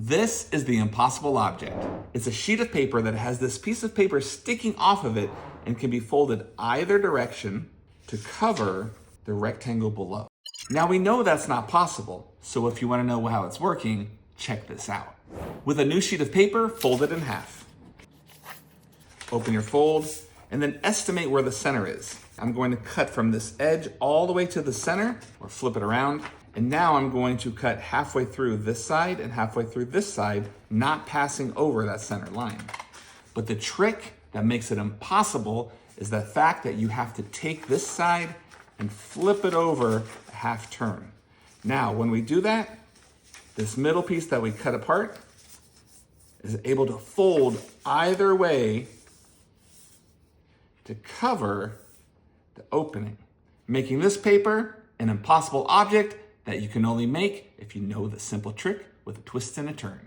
This is the impossible object. It's a sheet of paper that has this piece of paper sticking off of it and can be folded either direction to cover the rectangle below. Now we know that's not possible, so if you want to know how it's working, check this out. With a new sheet of paper, fold it in half. Open your fold, and then estimate where the center is. I'm going to cut from this edge all the way to the center, or flip it around, and now I'm going to cut halfway through this side and halfway through this side, not passing over that center line. But the trick that makes it impossible is the fact that you have to take this side and flip it over a half turn. Now, when we do that, this middle piece that we cut apart is able to fold either way to cover the opening, making this paper an impossible object that you can only make if you know the simple trick with a twist and a turn.